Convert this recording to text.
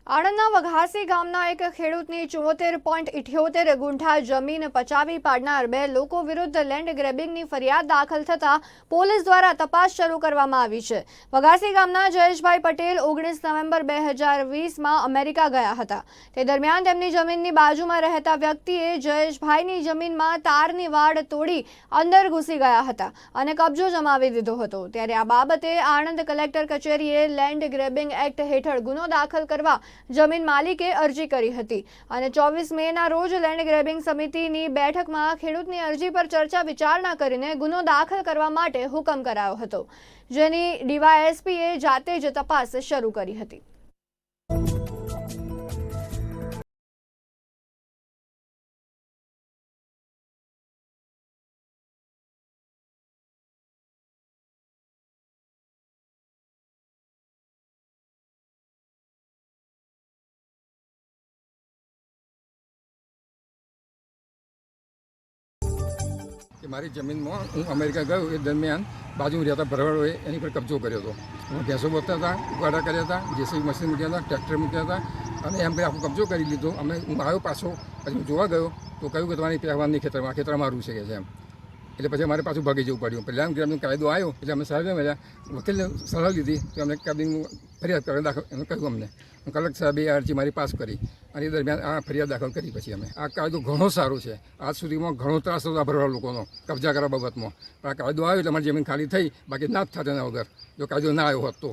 આણંદના વઘાસી ગામના એક ખેડૂતની 74.78 ગુંઠા જમીન પચાવી પાડનાર બે લોકો વિરુદ્ધ લેન્ડ ગ્રેબિંગની ફરિયાદ દાખલ થતાં પોલીસ દ્વારા તપાસ શરૂ કરવામાં આવી છે। વઘાસી ગામના જયેશભાઈ પટેલ 19 નવેમ્બર 2020માં અમેરિકા ગયા હતા। તે દરમિયાન તેમની જમીનની બાજુમાં રહેતા વ્યક્તિએ જયેશભાઈની જમીનમાં તારની વાડ તોડી અંદર ઘૂસી ગયા હતા અને કબજો જમાવી દીધો હતો। ત્યારે આ બાબતે આણંદ કલેક્ટર કચેરીએ લેન્ડ ગ્રેબિંગ એક્ટ હેઠળ ગુનો દાખલ કરવા જમીન માલિકે અરજી કરી હતી અને 24 મેના રોજ લેન્ડ ગ્રેબિંગ સમિતિની બેઠકમાં ખેડૂતની અરજી પર ચર્ચા વિચારણા કરીને ગુનો દાખલ કરવા માટે હુકમ કરાયો હતો, જેની ડીવાયએસપીએ જાતે જ તપાસ શરૂ કરી હતી। કે મારી જમીનમાં હું અમેરિકા ગયો એ દરમિયાન બાજુમાં રહેતા ભરવાડોએ એની પર કબજો કર્યો હતો। એમાં ભેંસો બોલતા હતા, ઉગાડા કર્યા હતા, જેસીબી મશીન મૂક્યા હતા, ટ્રેક્ટર મૂક્યા હતા અને એમ કરી આખો કબજો કરી લીધો। હું આવ્યો પાછો, પછી હું જોવા ગયો તો કહ્યું કે તમારી પહેરવાની ખેતર મારું છે કે છે એમ। એટલે પછી અમારે પાછું ભાગી જવું પડ્યું। પહેલાં ગ્રામનો કાયદો આવ્યો એટલે અમે સાહેબે મળ્યા, વકીલને સલાહ લીધી તો અમને કાયદાની ફરિયાદ કરવા દાખલ એમ કહ્યું અમને। કલેક્ટર સાહેબે આ અરજી મારી પાસ કરી અને એ દરમિયાન આ ફરિયાદ દાખલ કરી। પછી અમે આ કાયદો ઘણો સારો છે, આજ સુધીમાં ઘણો ત્રાસ થતો ભરવાડ લોકોનો કબજા કરવા બાબતમાં। પણ આ કાયદો આવ્યો એટલે અમારી જમીન ખાલી થઈ, બાકી ના જ થાત એના વગર જો કાયદો ના આવ્યો હોત તો।